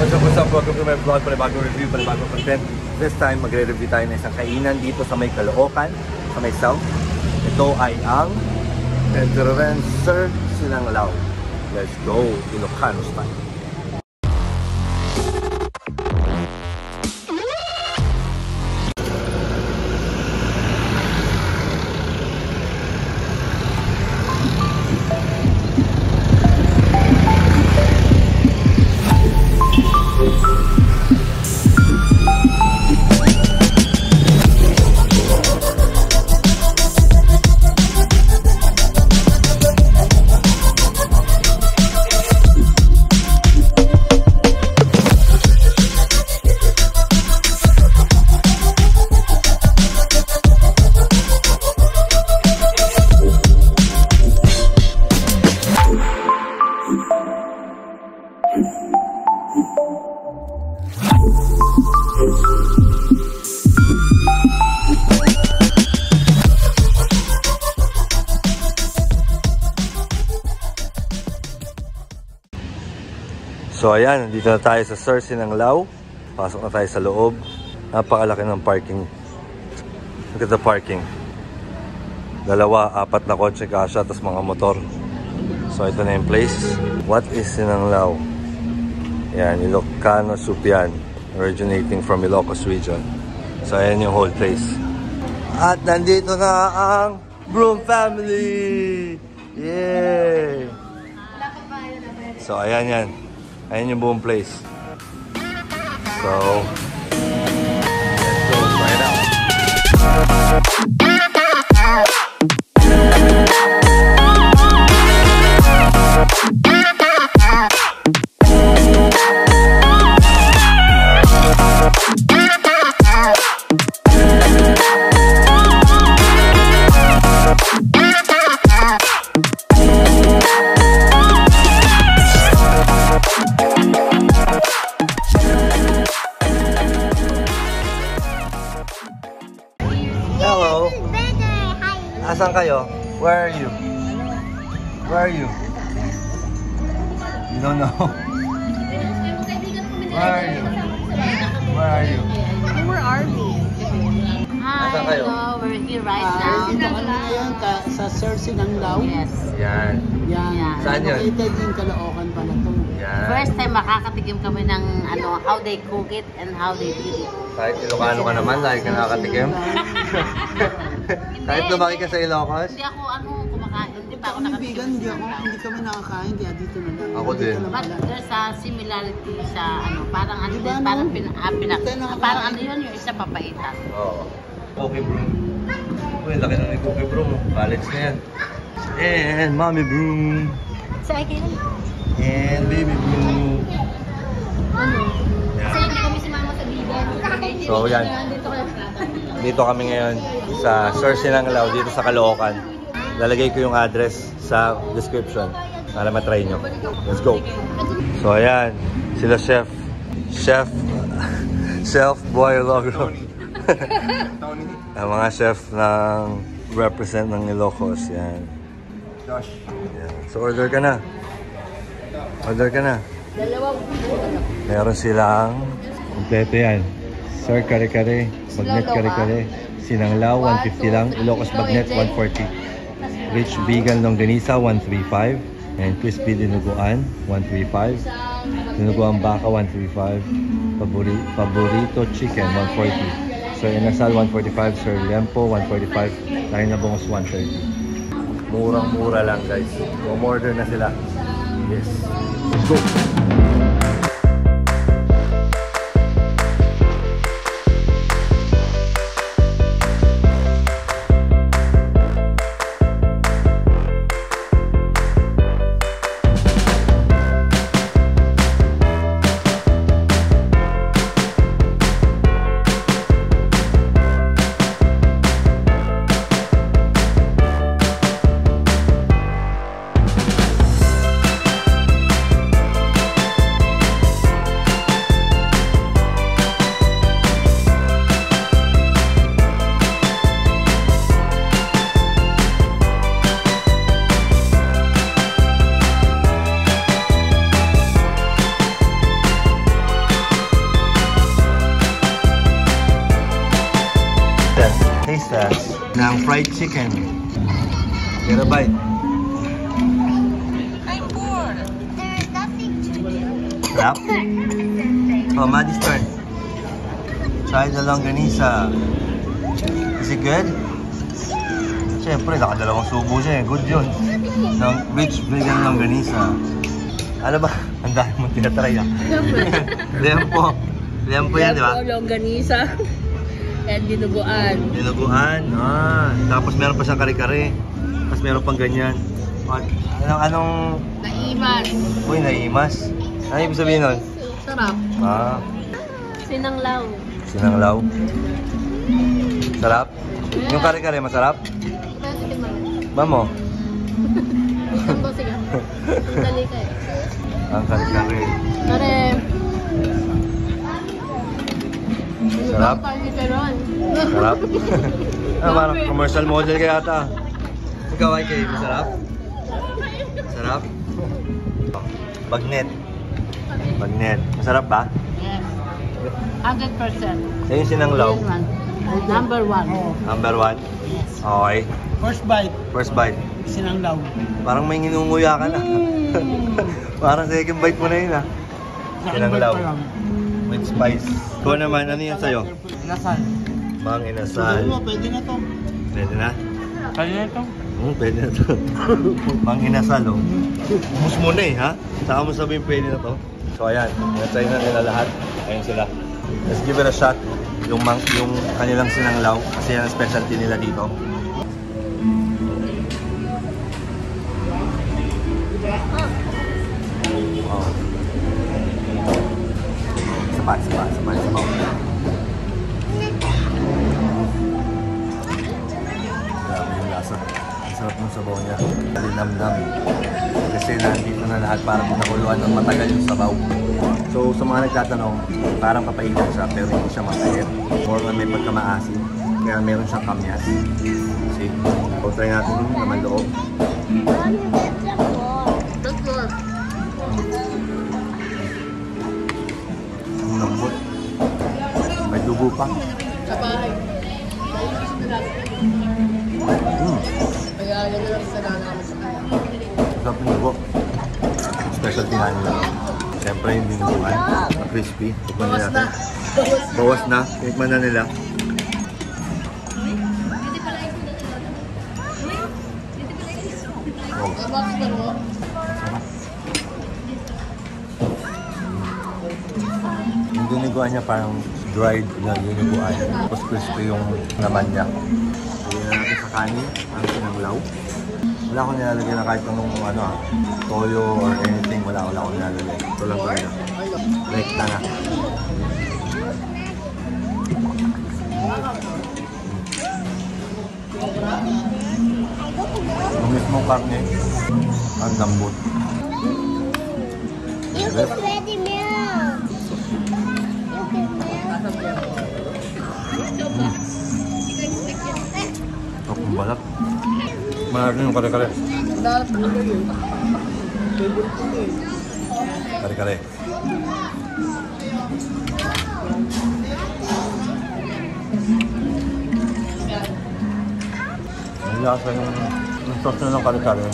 What's up? Welcome to my vlog, panibagong review, panibagong content. This time, magre-review tayo ng isang kainan dito sa may Caloocan, sa may South. Ito ay ang Sir Sinanglao. Let's go, Ilocano style. So ayan, dito na tayo sa Sir Sinanglao. Pasok na tayo sa loob. Napakalaki ng parking. Look at the parking. 2, 4 na kotse kasha, tapos mga motor. So ito na yung place. What is Sinanglao? Yan, Ilocano soup yan. Originating from Ilocos region. So ayan yung whole place. At nandito na ang Broom family! Yay! So ayan yan. Ayan yung buong place. So, let's go try it out. Asan kayo? Where are you? Where are you? You don't know? Where are you? Where are you? Where are we? Asan kayo? Hello, we're here right now. Dito kami ngayon sa Sir Sinanglao. Yes. Yan. Yan. Saan yun? Located in Caloocan pala to. Yan. First time makakatikim kami ng how they cook it and how they eat it. Kahit Ilocano ka naman, lagi ka nakakatikim. Kahit lumaki ka sa Ilocos. Hindi ako kumakain. Hindi pa ako nakatikim. Hindi kami nakakain, kaya dito na lang. Ako din. But there's a similarity sa parang ano Diba, din, parang no? parang ano yun, yung isa papaitan. Oo. Cookie Broom. Uy, laki na ni Cookie Broom. College na yan. And Mommy Broom. Sa akin? And Baby Broom. Kasi hindi kami si Mama sa bigan. So yan. Dito kami ngayon sa Sir Sinanglao dito sa Caloocan. Lalagay ko yung address sa description para matry nyo. Let's go. So ayan, sila Chef Boy Logro. Ang mga chef ng represent ng Ilocos. Yan. Yan. So order ka na. Order ka na. Meron silang kompleto yan. Sir Kare-Kare, Bagnet Kare-Kare, Sinanglao 150 lang, Ilocos Bagnet 140. Rich Vegan Longganisa 135 and Crispy Dinuguan 135. Dinuguan Baka 135. Paborito Chicken 140. Sir Inasal 145, Sir Lempo 145, tayo na bungos 130. Murang-mura lang guys. Umorder na sila. Yes. Let's go! pieces ng fried chicken. Get a bite. I'm bored. There's nothing to do. Sarap? Oh, Maddie's turn. Try the longganisa. Is it good? Siyempre, nakadalawang subo siya eh. Good yun. Ng rich vegan longganisa. Ano ba? Ang dami mong tinatry ah. Lempo. Lempo yan, di ba? Longganisa. And dinuguan. Dinuguan. Ah. Tapos meron pa siyang kare-kare. Tapos meron pang ganyan. Anong... Naimas. Uy, naimas. Ano ibig sabihin nun? Sarap. Ah. Sinanglaw. Sinanglaw. Sarap? Yung kare-kare masarap? Ba mo? Sige. Dali ka eh. Ang kare-kare. Kare. Sarap? Sarap? Ah, parang commercial model kaya ata. Ikaw ay kayo, masarap? Sarap? Bagnet. Bagnet. Masarap ba? Yes. 100%. Yung sinanglaw. Number 1. Number 1? Yes. Okay. First bite, First bite. sinanglaw. Parang may nginunguya ka na. Parang second bite mo na yun ah. Sinanglaw. With spice. Ikaw naman, ano yan sa'yo? Inasal. Mang inasal. Pwede na to. Pwede na? Kaya na to. Pwede na to. Mang inasal oh. Umus mo na eh ha? Saka mo sabihin pwede na to. So ayan, na-try na nila lahat. Ayan sila. Let's give it a shot. Yung kanilang sinanglaw. Kasi yan ang specialty nila dito. Oh. Sabay. Grabe yung lasa. Ang sarap ng sabaw niya. Kalinamnam. Kasi nandito na lahat para pinakuluan ng matagal yung sabaw. So sa mga nagtatanong, parang papailan siya pero hindi siya mapait. More na may pagkamaasim. Kaya meron siyang kamyas. See? So try natin yung naman loob. Ang lambot. May dugo pa. Sarap yung dugo. Specialty na nila. Siyempre yung dinuguan. Crispy. Tikman na natin. Bawas na. Tikman na nila. Oh. Sarap. Yung dinuguan niya parang dried na dinuguan. Tapos crispy yung laman niya. Lagyan na natin sa kanin, ang sinanglaw. Wala akong nilalagay na kahit anong toyo or anything. Wala akong nilalagay. Ito lang talaga. Rekta na. Yung mismong karne, ang lambot. You can ready meal. You can Ito kung balat. Malaki yung kare-kare. Kare-kare. Ang lasa yung sauce na ng kare-kare.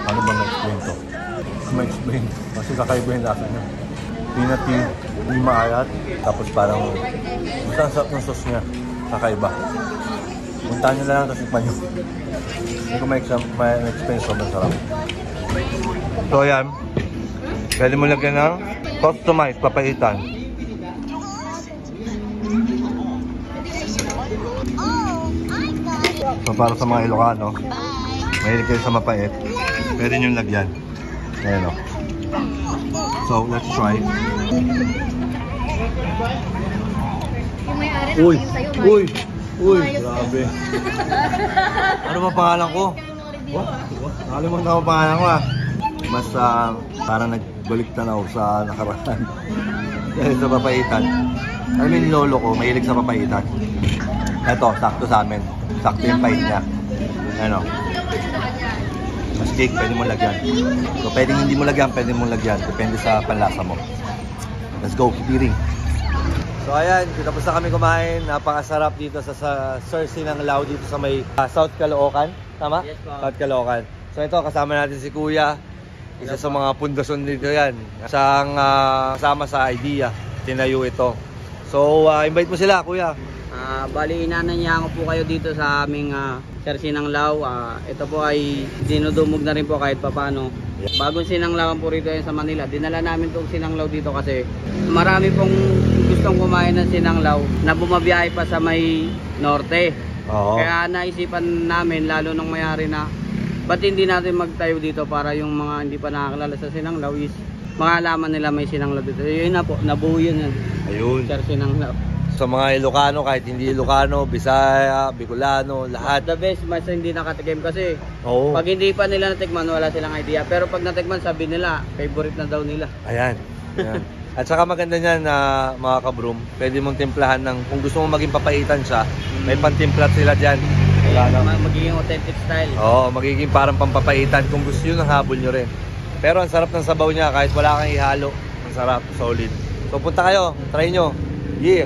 Ano ba ma-explain to? Ma-explain. Kasi kakaiba yung lasa niya. Pinati, hindi maalat. Tapos parang basta ang sarap ng sauce niya. Kakaiba. Puntahan nyo na lang tapos ikman nyo. Hindi ko ma-explain sobrang sarap. So yan. Pwede mo lagyan ng customized papaitan. So para sa mga Ilocano, mahilig kayo sa mapait, pwede nyo lagyan. Ayan o. So let's try. Uy! Uy! Uy! Grabe! Ano ba pangalan ko? Nakalimutan ko pangalan ko ah. Mas parang nagbaliktad ako sa nakaraan. Dahil sa papaitan. I mean, lolo ko, mahilig sa papaitan. Eto, sakto sa amin. Sakto yung pait niya. Ano? Mas cake, pwede mo lagyan. So, pwedeng hindi mo lagyan, pwede mo lagyan. Depende sa panlasa mo. Let's go, keep eating. So ayan, tapos na kami kumain. Napakasarap dito sa Sir Sinanglaw dito sa may South Caloocan. Tama? Yes, po. South Caloocan. So ito, kasama natin si Kuya. Isa sa mga pundasyon dito yan. Siyang kasama sa idea. Tinayo ito. So invite mo sila, Kuya. Bali, inananyahan ko po kayo dito sa aming Sir Sinanglaw. Ito po ay dinudumog na rin po kahit papano. Bagong sinanglawan po rito yan sa Manila. Dinala namin itong sinanglaw dito kasi marami pong gustong kumain ng sinanglaw na bumabiyahe pa sa may norte. Oo. Kaya naisipan namin, lalo nung mayari na, ba't hindi natin magtayo dito para yung mga hindi pa nakakilala sa sinanglaw is makalaman nila may sinanglaw dito. Yun na po, nabuo yun yan. Ayun. Sir Sinanglaw. Sa mga Ilocano, kahit hindi Ilocano, Bisaya, Bicolano, lahat. The best, mas hindi nakatikim kasi Oo. pag hindi pa nila natikman, wala silang idea. Pero pag natikman, sabi nila, favorite na daw nila. Ayan. Ayan. At saka maganda niyan na mga kabroom, pwede mong timplahan ng, kung gusto mong maging papaitan siya, may pantimplat sila dyan. Wala na. Magiging authentic style. Oo, magiging parang pampapaitan kung gusto nyo, habol nyo rin. Pero ang sarap ng sabaw niya kahit wala kang ihalo. Ang sarap, solid. So punta kayo, try nyo. Yeah!